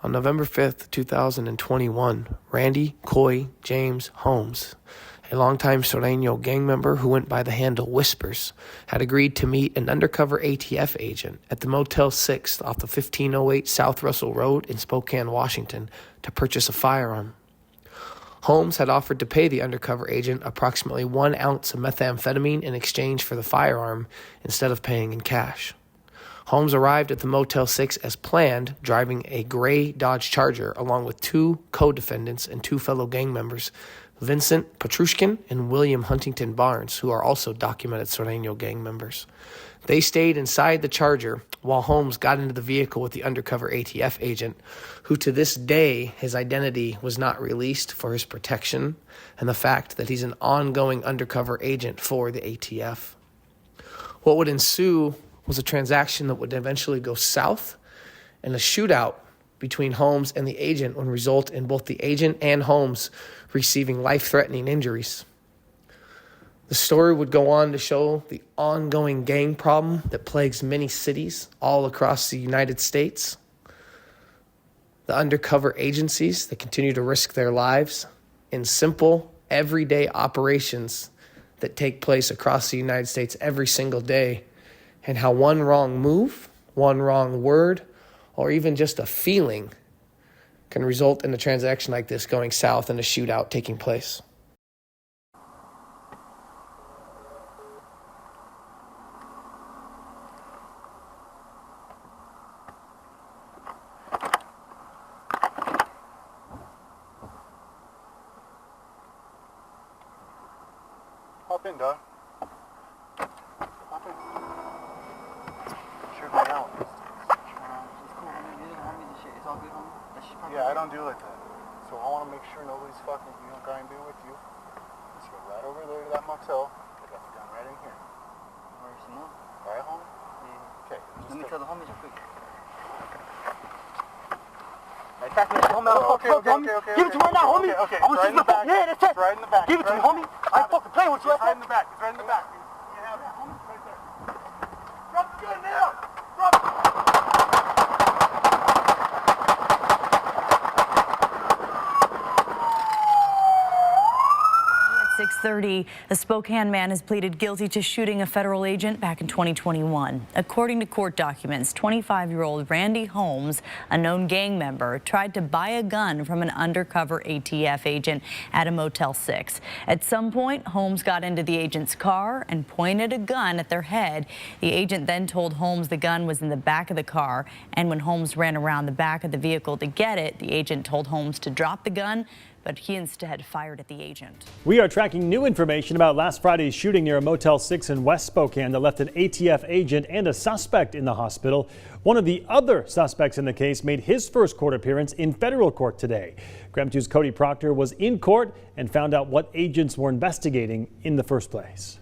On November 5th, 2021, Randy Coy James Holmes, a longtime Sureno gang member who went by the handle Whispers, had agreed to meet an undercover ATF agent at the Motel 6 off the 1508 South Russell Road in Spokane, Washington, to purchase a firearm. Holmes had offered to pay the undercover agent approximately 1 ounce of methamphetamine in exchange for the firearm instead of paying in cash. Holmes arrived at the Motel 6 as planned, driving a gray Dodge Charger along with 2 co-defendants and 2 fellow gang members, Vincent Petrushkin and William Huntington Barnes, who are also documented Sureno gang members. They stayed inside the Charger while Holmes got into the vehicle with the undercover ATF agent, who to this day his identity was not released for his protection and the fact that he's an ongoing undercover agent for the ATF. What would ensue was a transaction that would eventually go south, and a shootout between Holmes and the agent would result in both the agent and Holmes receiving life-threatening injuries. The story would go on to show the ongoing gang problem that plagues many cities all across the United States, the undercover agencies that continue to risk their lives in simple, everyday operations that take place across the United States every single day, and how one wrong move, one wrong word, or even just a feeling can result in a transaction like this going south and a shootout taking place. Hop in, dog. Hop in. Shoot me out. Yeah, I don't do like that. So I want to make sure nobody's fucking, guy in there with you. Let's go right over there to that motel. I got the gun right in here. Right, homie? Yeah. Okay. Let me tell the homie real quick. Okay. Give it to me right now, homie. Okay. I want to see the back. Yeah, that's it. It's right in the back. Give it to me, homie. I ain't fucking playing with you. It's right in the back. It's right in the back. You have it, homie. Right there. Drop the gun now. Drop it. 6:30, a Spokane man has pleaded guilty to shooting a federal agent back in 2021. According to court documents, 25-year-old Randy Holmes, a known gang member, tried to buy a gun from an undercover ATF agent at a Motel 6. At some point, Holmes got into the agent's car and pointed a gun at their head. The agent then told Holmes the gun was in the back of the car, and when Holmes ran around the back of the vehicle to get it, the agent told Holmes to drop the gun, but he instead fired at the agent. We are tracking new information about last Friday's shooting near a Motel 6 in West Spokane that left an ATF agent and a suspect in the hospital. One of the other suspects in the case made his first court appearance in federal court today. Graham 2's Cody Proctor was in court and found out what agents were investigating in the first place.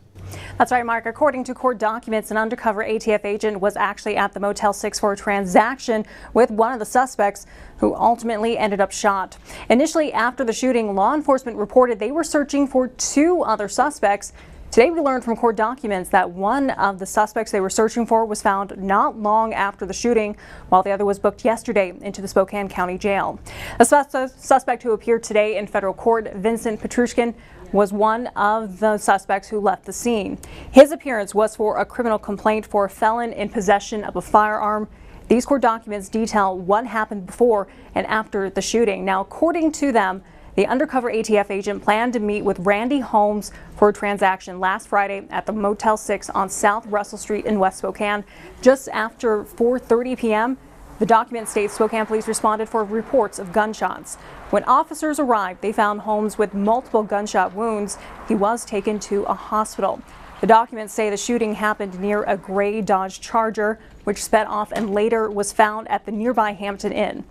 That's right, Mark. According to court documents, an undercover ATF agent was actually at the Motel 6 for a transaction with one of the suspects, who ultimately ended up shot. Initially, after the shooting, law enforcement reported they were searching for 2 other suspects. Today, we learned from court documents that one of the suspects they were searching for was found not long after the shooting, while the other was booked yesterday into the Spokane County Jail. A suspect who appeared today in federal court, Vincent Petrushkin, was one of the suspects who left the scene. His appearance was for a criminal complaint for a felon in possession of a firearm. These court documents detail what happened before and after the shooting. Now, according to them, the undercover ATF agent planned to meet with Randy Holmes for a transaction last Friday at the Motel 6 on South Russell Street in West Spokane. Just after 4:30 p.m., the document states Spokane police responded for reports of gunshots. When officers arrived, they found Holmes with multiple gunshot wounds. He was taken to a hospital. The documents say the shooting happened near a gray Dodge Charger, which sped off and later was found at the nearby Hampton Inn.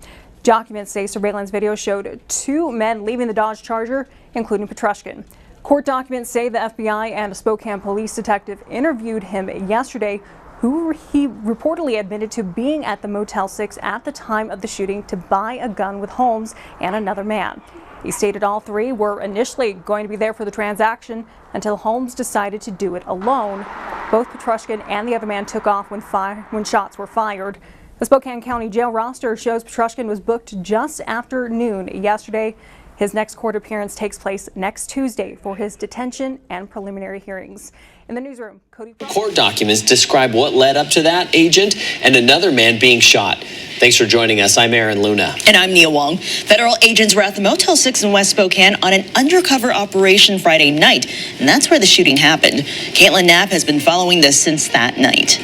Documents say surveillance video showed 2 men leaving the Dodge Charger, including Petrushkin. Court documents say the FBI and a Spokane police detective interviewed him yesterday, who he reportedly admitted to being at the Motel 6 at the time of the shooting to buy a gun with Holmes and another man. He stated all 3 were initially going to be there for the transaction until Holmes decided to do it alone. Both Petrushkin and the other man took off when shots were fired. The Spokane County Jail roster shows Petrushkin was booked just after noon yesterday. His next court appearance takes place next Tuesday for his detention and preliminary hearings. In the newsroom, Cody. Court documents describe what led up to that agent and another man being shot. Thanks for joining us. I'm Aaron Luna. And I'm Nia Wong. Federal agents were at the Motel 6 in West Spokane on an undercover operation Friday night, and that's where the shooting happened. Caitlin Knapp has been following this since that night.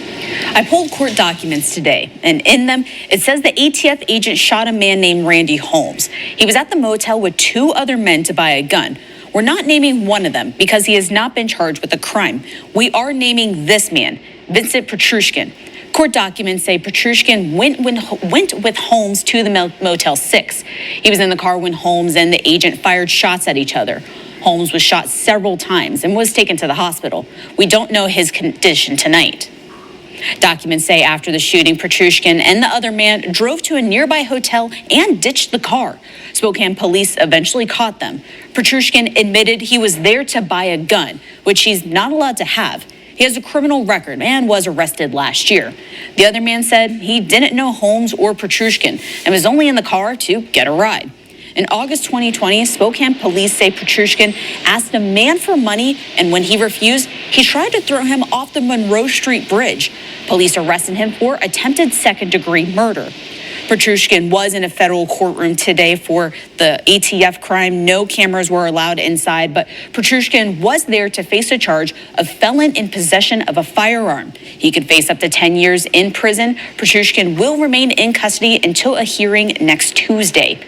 I pulled court documents today, and in them, it says the ATF agent shot a man named Randy Holmes. He was at the motel with 2 other men to buy a gun. We're not naming one of them because he has not been charged with a crime. We are naming this man, Vincent Petrushkin. Court documents say Petrushkin went with Holmes to the Motel 6. He was in the car when Holmes and the agent fired shots at each other. Holmes was shot several times and was taken to the hospital. We don't know his condition tonight. Documents say after the shooting, Petrushkin and the other man drove to a nearby hotel and ditched the car. Spokane police eventually caught them. Petrushkin admitted he was there to buy a gun, which he's not allowed to have. He has a criminal record and was arrested last year. The other man said he didn't know Holmes or Petrushkin and was only in the car to get a ride. In August 2020, Spokane police say Petrushkin asked a man for money, and when he refused, he tried to throw him off the Monroe Street Bridge. Police arrested him for attempted second-degree murder. Petrushkin was in a federal courtroom today for the ATF crime. No cameras were allowed inside, but Petrushkin was there to face a charge of felon in possession of a firearm. He could face up to 10 years in prison. Petrushkin will remain in custody until a hearing next Tuesday.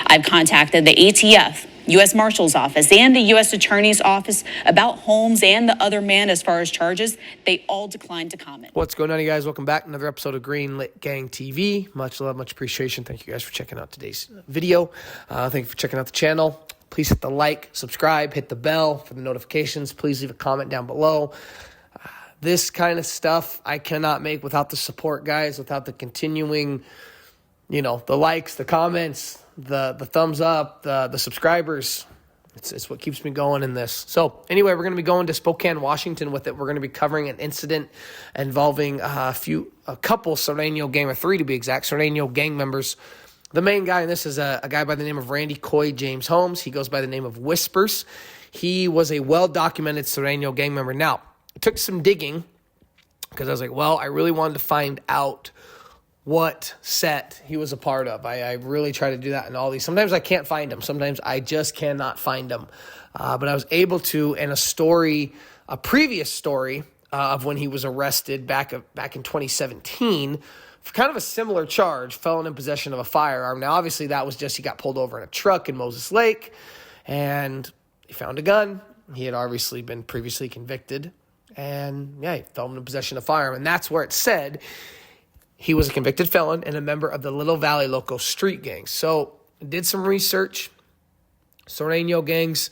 I've contacted the ATF, U.S. Marshal's Office, and the U.S. Attorney's Office about Holmes and the other man as far as charges. They all declined to comment. What's going on, you guys? Welcome back. Another episode of Green Lit Gang TV. Much love, much appreciation. Thank you guys for checking out today's video. Thank you for checking out the channel. Please hit the like, subscribe, hit the bell for the notifications. Please leave a comment down below. This kind of stuff I cannot make without the support, guys, without the continuing, the likes, the comments, the thumbs up, the subscribers. It's what keeps me going in this. So anyway, we're going to be going to Spokane, Washington with it. We're going to be covering an incident involving a couple Sureno gang, or 3 to be exact, Sureno gang members. The main guy in this is a guy by the name of Randy Coy James Holmes. He goes by the name of Whispers. He was a well-documented Sureno gang member. Now, it took some digging because I was like, well, I really wanted to find out what set he was a part of. I really try to do that in all these. Sometimes I can't find them. Sometimes I just cannot find them. But I was able to, in a previous story of when he was arrested back in 2017 for kind of a similar charge, felon in possession of a firearm. Now, obviously, that was just he got pulled over in a truck in Moses Lake, and he found a gun. He had obviously been previously convicted, and he felon in possession of a firearm. And that's where it said he was a convicted felon and a member of the Valley Locos street gangs. So I did some research. Sureno gangs,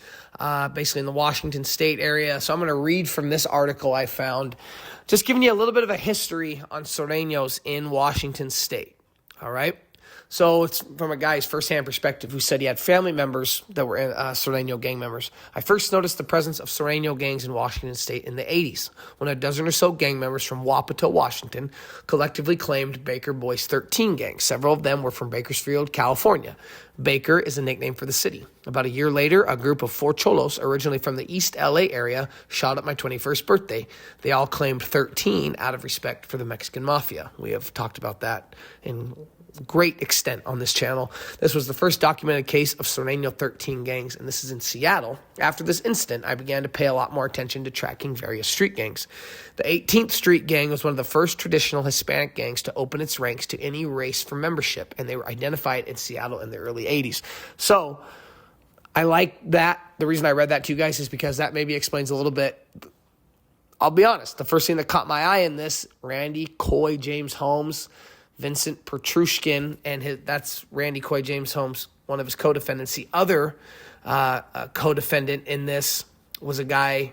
basically in the Washington State area. So I'm going to read from this article I found, just giving you a little bit of a history on Surenos in Washington State. All right? So it's from a guy's firsthand perspective who said he had family members that were Sureno gang members. I first noticed the presence of Sureno gangs in Washington State in the 80s, when a dozen or so gang members from Wapato, Washington, collectively claimed Baker Boys 13 gang. Several of them were from Bakersfield, California. Baker is a nickname for the city. About a year later, a group of 4 cholos, originally from the East LA area, shot up my 21st birthday. They all claimed 13 out of respect for the Mexican mafia. We have talked about that in great extent on this channel. This was the first documented case of Sureno 13 gangs, and this is in Seattle. After this incident, I began to pay a lot more attention to tracking various street gangs. The 18th Street Gang was one of the first traditional Hispanic gangs to open its ranks to any race for membership, and they were identified in Seattle in the early 80s. So I like that. The reason I read that to you guys is because that maybe explains a little bit. I'll be honest, the first thing that caught my eye in this, Randy Coy James Holmes, Vincent Petrushkin, and that's Randy Coy James Holmes, one of his co-defendants. The other co-defendant in this was a guy,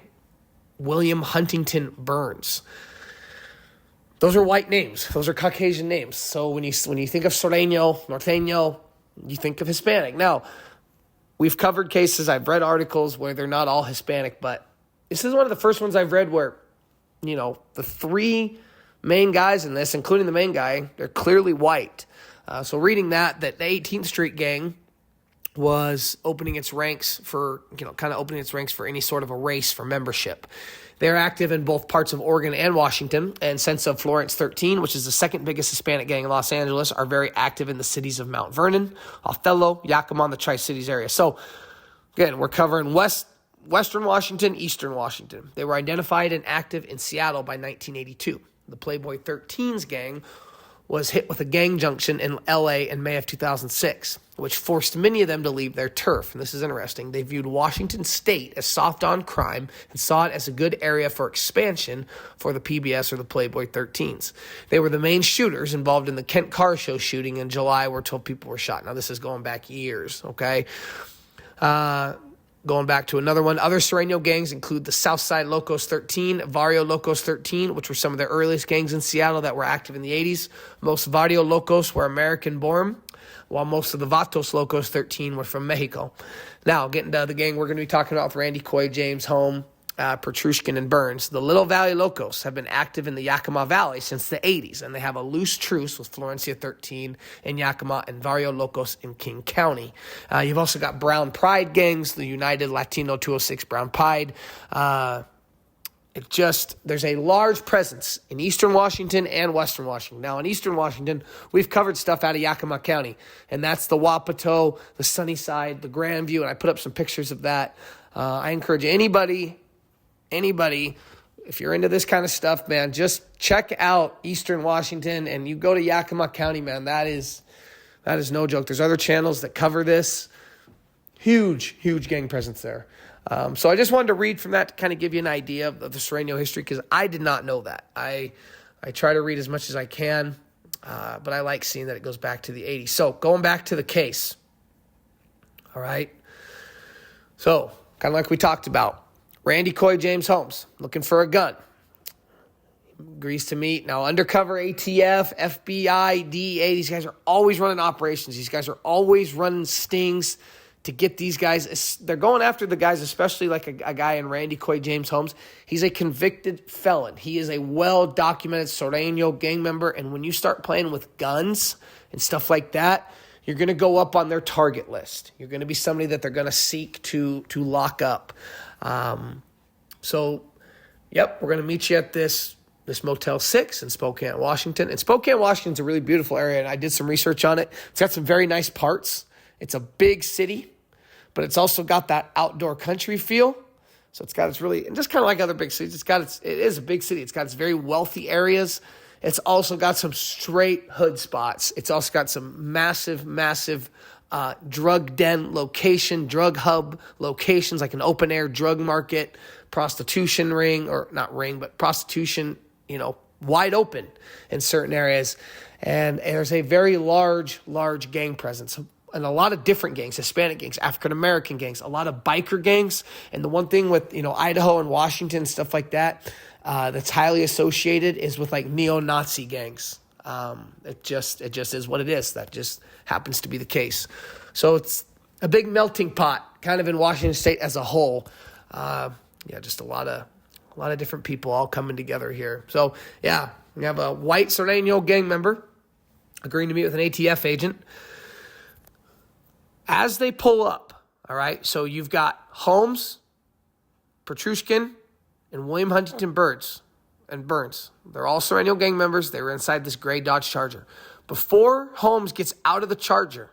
William Huntington Burns. Those are white names. Those are Caucasian names. So when you think of Sureno, Norteño, you think of Hispanic. Now, we've covered cases, I've read articles where they're not all Hispanic, but this is one of the first ones I've read where, the 3 main guys in this, including the main guy, they're clearly white. So reading that the 18th Street gang was opening its ranks for, kind of opening its ranks for any sort of a race for membership. They're active in both parts of Oregon and Washington, and Sense of Florence 13, which is the second biggest Hispanic gang in Los Angeles, are very active in the cities of Mount Vernon, Othello, Yakima, and the Tri-Cities area. So, again, we're covering Western Washington, Eastern Washington. They were identified and active in Seattle by 1982. The Playboy 13's gang was hit with a gang junction in L.A. in May of 2006, which forced many of them to leave their turf. And this is interesting. They viewed Washington State as soft on crime and saw it as a good area for expansion for the PBS or the Playboy 13s. They were the main shooters involved in the Kent Car Show shooting in July where 12 people were shot. Now, this is going back years, okay? Going back to another one, other Sureno gangs include the Southside Locos 13, Valley Locos 13, which were some of the earliest gangs in Seattle that were active in the 80s. Most Valley Locos were American-born, while most of the Vatos Locos 13 were from Mexico. Now, getting to the gang we're going to be talking about with Randy, Coy, James, Holmes, Petrushkin, and Burns. The Little Valley Locos have been active in the Yakima Valley since the 80s, and they have a loose truce with Florencia 13 in Yakima and Barrio Locos in King County. You've also got Brown Pride gangs, the United Latino 206 Brown Pride. There's a large presence in Eastern Washington and Western Washington. Now, in Eastern Washington, we've covered stuff out of Yakima County, and that's the Wapato, the Sunnyside, the Grandview, and I put up some pictures of that. I encourage anybody, if you're into this kind of stuff, man, just check out Eastern Washington, and you go to Yakima County, man, that is no joke. There's other channels that cover this. Huge gang presence there. So I just wanted to read from that to kind of give you an idea of the Sureno history, because I did not know that. I try to read as much as I can, but I like seeing that it goes back to the 80s. So going back to the case, all right? So kind of like we talked about, Randy, Coy, James, Holmes, looking for a gun. Agrees to meet. Now, Undercover ATF, FBI, DEA, these guys are always running operations. These guys are always running stings to get these guys. They're going after the guys, especially like a guy in Randy, Coy, James, Holmes. He's a convicted felon. He is a well-documented Sureno gang member, and when you start playing with guns and stuff like that, you're going to go up on their target list. You're going to be somebody that they're going to seek to lock up. So, we're going to meet you at this Motel 6 in Spokane, Washington. And Spokane, Washington's a really beautiful area, and I did some research on it. It's got some very nice parts. It's a big city, but it's also got that outdoor country feel. So it's really, and just kind of like other big cities, it is a big city. It's got its very wealthy areas. It's also got some straight hood spots. It's also got some massive drug den location, drug hub locations, like an open air drug market, prostitution ring, or not ring, but prostitution, wide open in certain areas. And there's a very large gang presence. And a lot of different gangs, Hispanic gangs, African-American gangs, a lot of biker gangs. And the one thing with, Idaho and Washington, stuff like that, that's highly associated is with like neo-Nazi gangs. It just is what it is. That just happens to be the case. So it's a big melting pot kind of in Washington State as a whole. Just a lot of different people all coming together here. So we have a white Sureno gang member agreeing to meet with an ATF agent. As they pull up, all right, so you've got Holmes, Petrushkin, and William Huntington Burns. They're all Sureno gang members. They were inside this gray Dodge Charger. Before Holmes gets out of the Charger,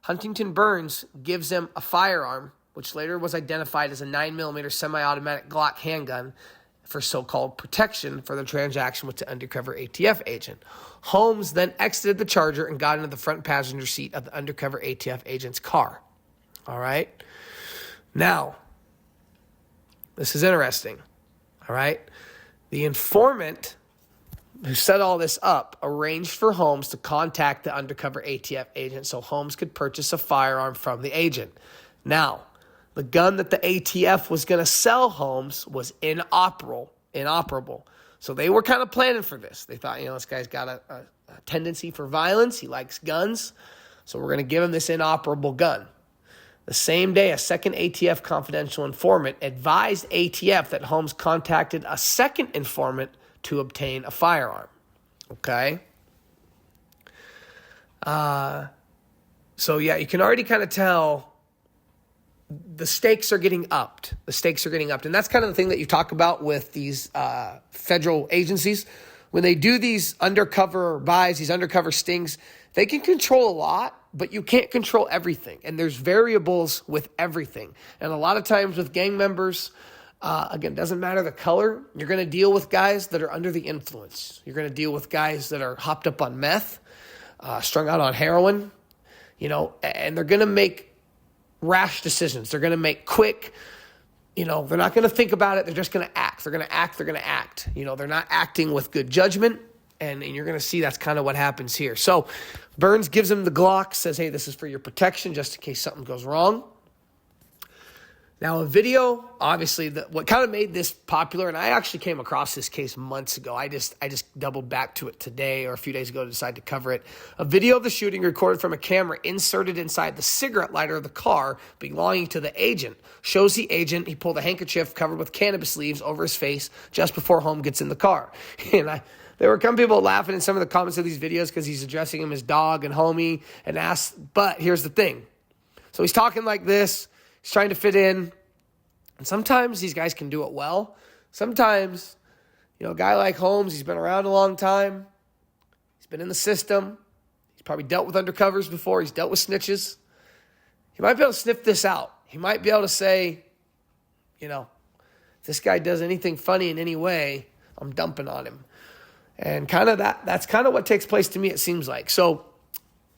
Huntington Burns gives him a firearm, which later was identified as a 9mm semi-automatic Glock handgun for so-called protection for the transaction with the undercover ATF agent. Holmes then exited the Charger and got into the front passenger seat of the undercover ATF agent's car. All right? Now, this is interesting. All right? The informant who set all this up arranged for Holmes to contact the undercover ATF agent so Holmes could purchase a firearm from the agent. Now, the gun that the ATF was going to sell Holmes was inoperable. So they were kind of planning for this. They thought, this guy's got a tendency for violence. He likes guns. So we're going to give him this inoperable gun. The same day, a second ATF confidential informant advised ATF that Holmes contacted a second informant to obtain a firearm. Okay? So, yeah, you can already kind of tell the stakes are getting upped. The stakes are getting upped. And that's kind of the thing that you talk about with these federal agencies. When they do these undercover buys, these undercover stings, they can control a lot, but you can't control everything. And there's variables with everything. And a lot of times with gang members, again, doesn't matter the color. You're going to deal with guys that are under the influence. You're going to deal with guys that are hopped up on meth, strung out on heroin, and they're going to make rash decisions. They're going to make quick, they're not going to think about it. They're just going to act. They're going to act. They're going to act. They're not acting with good judgment. And you're going to see that's kind of what happens here. So Burns gives him the Glock, says, hey, this is for your protection just in case something goes wrong. Now, a video, obviously, what kind of made this popular, and I actually came across this case months ago. I just doubled back to it today or a few days ago to decide to cover it. A video of the shooting recorded from a camera inserted inside the cigarette lighter of the car belonging to the agent shows the agent, he pulled a handkerchief covered with cannabis leaves over his face just before Holmes gets in the car. And there were some people laughing in some of the comments of these videos because he's addressing him as dog and homie and asked, but here's the thing. So he's talking like this. He's trying to fit in. And sometimes these guys can do it well. Sometimes, a guy like Holmes, he's been around a long time. He's been in the system. He's probably dealt with undercovers before. He's dealt with snitches. He might be able to sniff this out. He might be able to say, if this guy does anything funny in any way, I'm dumping on him. And that's kind of what takes place to me, it seems like. So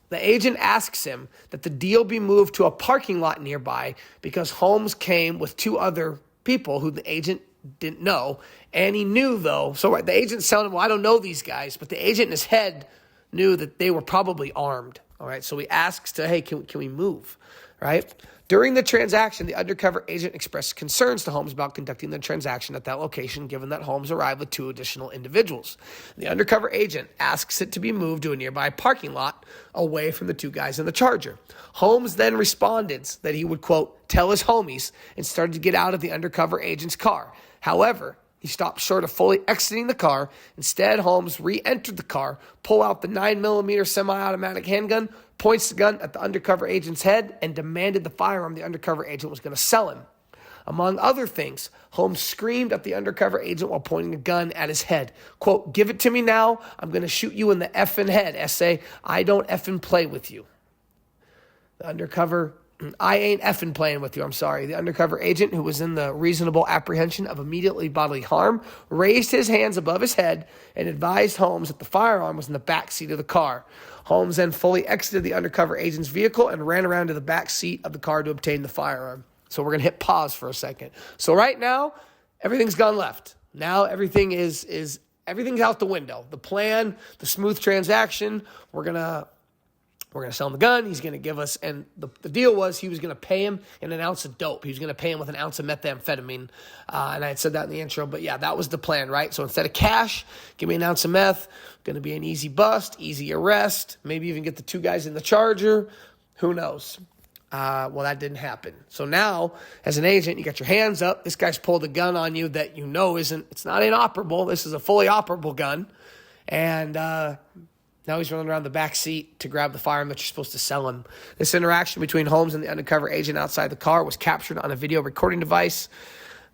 the agent asks him that the deal be moved to a parking lot nearby because Holmes came with two other people who the agent didn't know. And he knew, though, so the agent's telling him, well, I don't know these guys, but the agent in his head knew that they were probably armed. All right, so he asks hey, can we move, right? During the transaction, the undercover agent expressed concerns to Holmes about conducting the transaction at that location, given that Holmes arrived with two additional individuals. The undercover agent asks it to be moved to a nearby parking lot away from the two guys in the Charger. Holmes then responded that he would, quote, tell his homies and started to get out of the undercover agent's car. However, he stopped short of fully exiting the car. Instead, Holmes re-entered the car, pulled out the 9mm semi-automatic handgun, points the gun at the undercover agent's head, and demanded the firearm the undercover agent was going to sell him. Among other things, Holmes screamed at the undercover agent while pointing a gun at his head. Quote, give it to me now. I'm going to shoot you in the effing head. S.A. I don't effing play with you. I ain't effing playing with you, I'm sorry. The undercover agent, who was in the reasonable apprehension of immediately bodily harm, raised his hands above his head and advised Holmes that the firearm was in the back seat of the car. Holmes then fully exited the undercover agent's vehicle and ran around to the back seat of the car to obtain the firearm. So we're going to hit pause for a second. So right now, everything's gone left. Now everything's out the window. The plan, the smooth transaction, we're going to sell him the gun. He's going to give us, and the deal was he was going to pay him in an ounce of dope. He was going to pay him with an ounce of methamphetamine. And I had said that in the intro, but yeah, that was the plan, right? So instead of cash, give me an ounce of meth. Going to be an easy bust, easy arrest, maybe even get the two guys in the Charger. Who knows? Well, that didn't happen. So now, as an agent, you got your hands up. This guy's pulled a gun on you that it's not inoperable. This is a fully operable gun. And, now he's running around the back seat to grab the firearm that you're supposed to sell him. This interaction between Holmes and the undercover agent outside the car was captured on a video recording device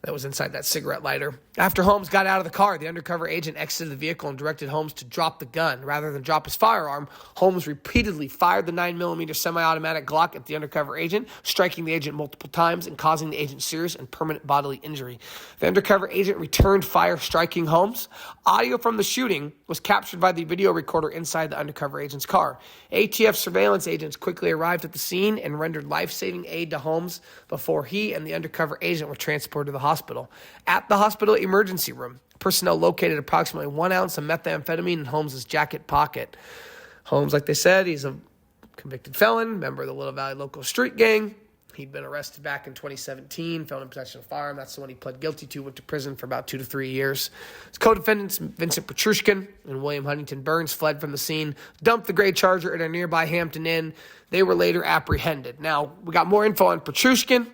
that was inside that cigarette lighter. After Holmes got out of the car, the undercover agent exited the vehicle and directed Holmes to drop the gun. Rather than drop his firearm, Holmes repeatedly fired the 9mm semi-automatic Glock at the undercover agent, striking the agent multiple times and causing the agent serious and permanent bodily injury. The undercover agent returned fire, striking Holmes. Audio from the shooting was captured by the video recorder inside the undercover agent's car. ATF surveillance agents quickly arrived at the scene and rendered life-saving aid to Holmes before he and the undercover agent were transported to the hospital. At the hospital emergency room, personnel located approximately 1 ounce of methamphetamine in Holmes' jacket pocket. Holmes, like they said, he's a convicted felon, member of the Valley Locos street gang. He'd been arrested back in 2017, found in possession of a firearm. That's the one he pled guilty to, went to prison for about 2 to 3 years. His co-defendants, Vincent Petrushkin and William Huntington Burns, fled from the scene, dumped the gray Charger at a nearby Hampton Inn. They were later apprehended. Now, we got more info on Petrushkin.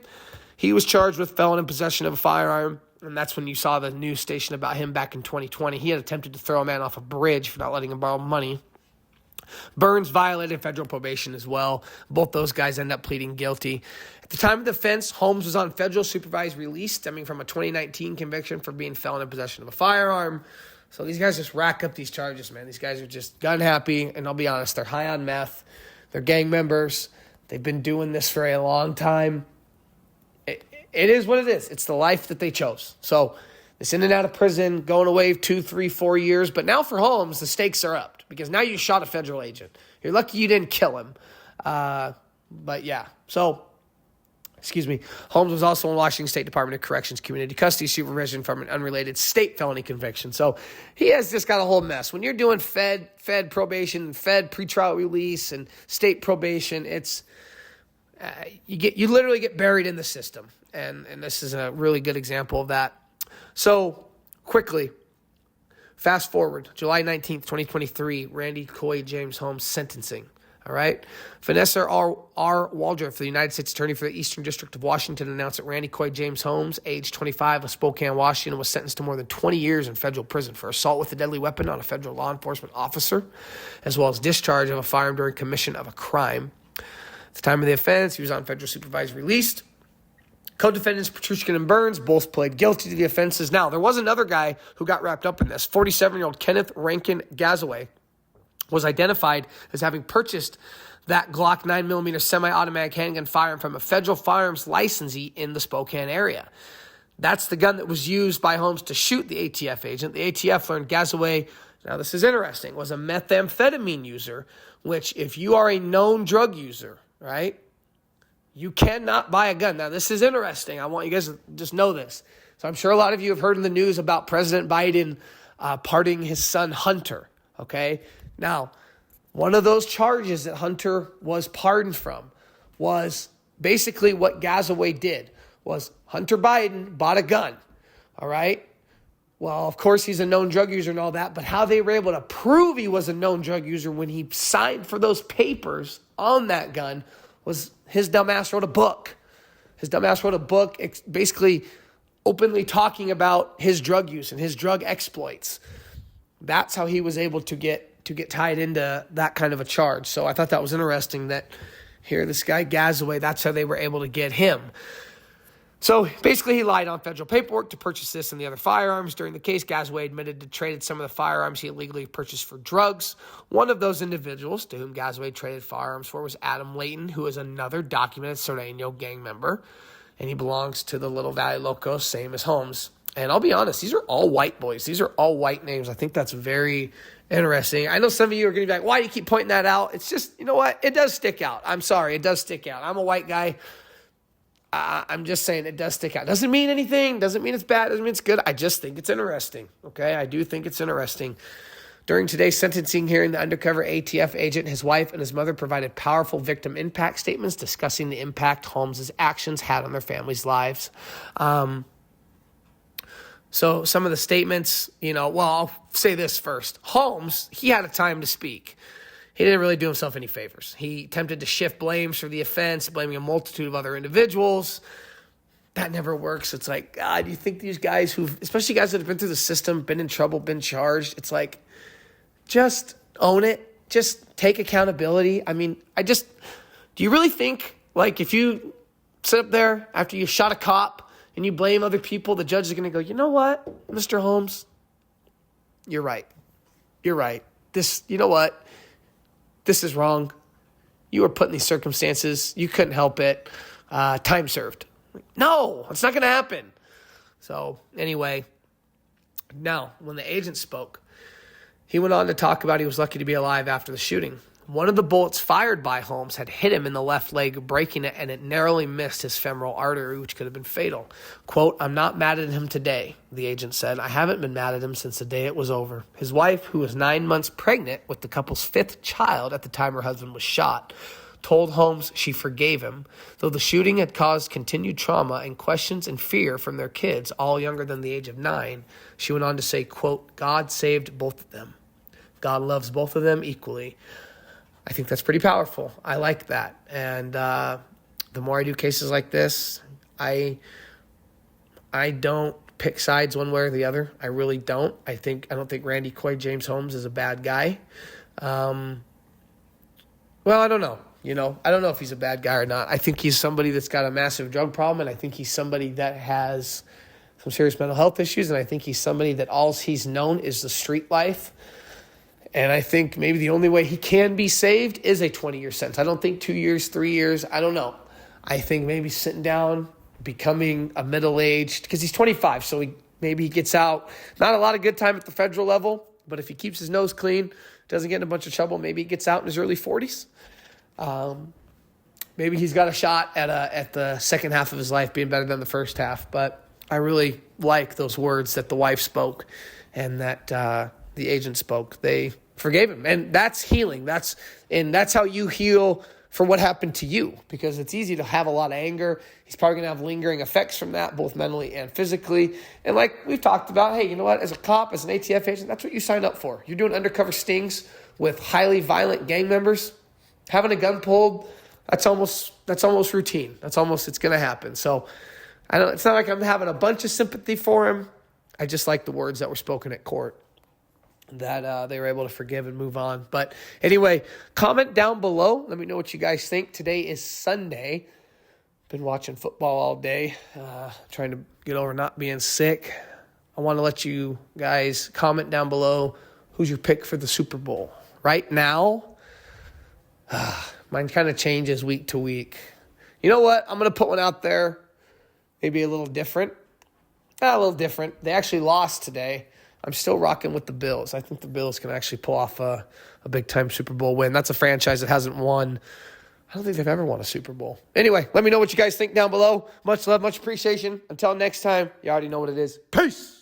He was charged with felon in possession of a firearm. And that's when you saw the news station about him back in 2020. He had attempted to throw a man off a bridge for not letting him borrow money. Burns violated federal probation as well. Both those guys end up pleading guilty. At the time of the offense, Holmes was on federal supervised release stemming from a 2019 conviction for being felon in possession of a firearm. So these guys just rack up these charges, man. These guys are just gun happy, and I'll be honest, they're high on meth. They're gang members. They've been doing this for a long time. It is what it is. It's the life that they chose. So this in and out of prison, going away 2, 3, 4 years. But now for Holmes, the stakes are up because now you shot a federal agent. You're lucky you didn't kill him. But yeah, so, Holmes was also in Washington State Department of Corrections Community Custody Supervision from an unrelated state felony conviction. So he has just got a whole mess. When you're doing Fed probation, Fed pretrial release, and state probation, it's you literally get buried in the system. And this is a really good example of that. So, quickly, fast forward, July 19th, 2023, Randy Coy James Holmes sentencing. All right? Vanessa R. Waldron, the United States Attorney for the Eastern District of Washington, announced that Randy Coy James Holmes, age 25, of Spokane, Washington, was sentenced to more than 20 years in federal prison for assault with a deadly weapon on a federal law enforcement officer, as well as discharge of a firearm during commission of a crime. At the time of the offense, he was on federal supervised release. Co-defendants Petrushkin and Burns both pled guilty to the offenses. Now, there was another guy who got wrapped up in this. 47-year-old Kenneth Rankin Gazaway was identified as having purchased that Glock 9mm semi-automatic handgun firearm from a federal firearms licensee in the Spokane area. That's the gun that was used by Holmes to shoot the ATF agent. The ATF learned Gazaway, now this is interesting, was a methamphetamine user, which if you are a known drug user, right, you cannot buy a gun. Now, this is interesting. I want you guys to just know this. So I'm sure a lot of you have heard in the news about President Biden pardoning his son, Hunter, okay? Now, one of those charges that Hunter was pardoned from was basically what Gazaway did, was Hunter Biden bought a gun, all right? Well, of course, he's a known drug user and all that, but how they were able to prove he was a known drug user when he signed for those papers on that gun was his dumbass wrote a book. His dumbass wrote a book basically openly talking about his drug use and his drug exploits. That's how he was able to get tied into that kind of a charge. So I thought that was interesting that here, this guy Gazaway, that's how they were able to get him. So basically, he lied on federal paperwork to purchase this and the other firearms. During the case, Gazaway admitted to traded some of the firearms he illegally purchased for drugs. One of those individuals to whom Gazaway traded firearms for was Adam Layton, who is another documented Sureno gang member, and he belongs to the little Valley Locos, same as Holmes. And I'll be honest, these are all white boys. These are all white names. I think that's very interesting. I know some of you are going to be like, why do you keep pointing that out? It's just, you know what? It does stick out. I'm sorry. It does stick out. I'm a white guy. I'm just saying it does stick out. Doesn't mean anything. Doesn't mean it's bad. Doesn't mean it's good. I just think it's interesting. Okay? I do think it's interesting. During today's sentencing hearing, the undercover ATF agent, his wife, and his mother provided powerful victim impact statements discussing the impact Holmes' actions had on their families' lives. So some of the statements, I'll say this first. Holmes, he had a time to speak. He didn't really do himself any favors. He attempted to shift blames for the offense, blaming a multitude of other individuals. That never works. It's like, God, you think these guys especially guys that have been through the system, been in trouble, been charged, it's like, just own it. Just take accountability. I mean, do you really think, like, if you sit up there after you shot a cop and you blame other people, the judge is going to go, you know what, Mr. Holmes? You're right. You're right. You know what? This is wrong. You were put in these circumstances. You couldn't help it. Time served. No, it's not going to happen. So anyway, now when the agent spoke, he went on to talk about he was lucky to be alive after the shooting. One of the bullets fired by Holmes had hit him in the left leg, breaking it, and it narrowly missed his femoral artery, which could have been fatal. Quote, I'm not mad at him today, the agent said. I haven't been mad at him since the day it was over. His wife, who was 9 months pregnant with the couple's 5th child at the time her husband was shot, told Holmes she forgave him, though the shooting had caused continued trauma and questions and fear from their kids, all younger than the age of 9. She went on to say, quote, God saved both of them. God loves both of them equally. I think that's pretty powerful. I like that. And the more I do cases like this, I don't pick sides one way or the other. I really don't. I don't think Randy Coy James Holmes is a bad guy. Well, I don't know. I don't know if he's a bad guy or not. I think he's somebody that's got a massive drug problem, and I think he's somebody that has some serious mental health issues, and I think he's somebody that all he's known is the street life. And I think maybe the only way he can be saved is a 20-year sentence. I don't think 2 years, 3 years. I don't know. I think maybe sitting down, becoming a middle-aged, because he's 25, so maybe he gets out. Not a lot of good time at the federal level, but if he keeps his nose clean, doesn't get in a bunch of trouble, maybe he gets out in his early 40s. Maybe he's got a shot at the second half of his life being better than the first half. But I really like those words that the wife spoke and that the agent spoke. They forgave him, and that's healing. That's how you heal for what happened to you, because it's easy to have a lot of anger. He's probably going to have lingering effects from that, both mentally and physically. And like we've talked about, hey, you know what? As a cop, as an ATF agent, that's what you signed up for. You're doing undercover stings with highly violent gang members. Having a gun pulled, that's almost routine. It's going to happen. So it's not like I'm having a bunch of sympathy for him. I just like the words that were spoken at court, that they were able to forgive and move on. But anyway, comment down below. Let me know what you guys think. Today is Sunday. Been watching football all day, trying to get over not being sick. I want to let you guys comment down below who's your pick for the Super Bowl. Right now, mine kind of changes week to week. You know what? I'm going to put one out there, maybe a little different. A little different. They actually lost today. I'm still rocking with the Bills. I think the Bills can actually pull off a big-time Super Bowl win. That's a franchise that hasn't won. I don't think they've ever won a Super Bowl. Anyway, let me know what you guys think down below. Much love, much appreciation. Until next time, you already know what it is. Peace!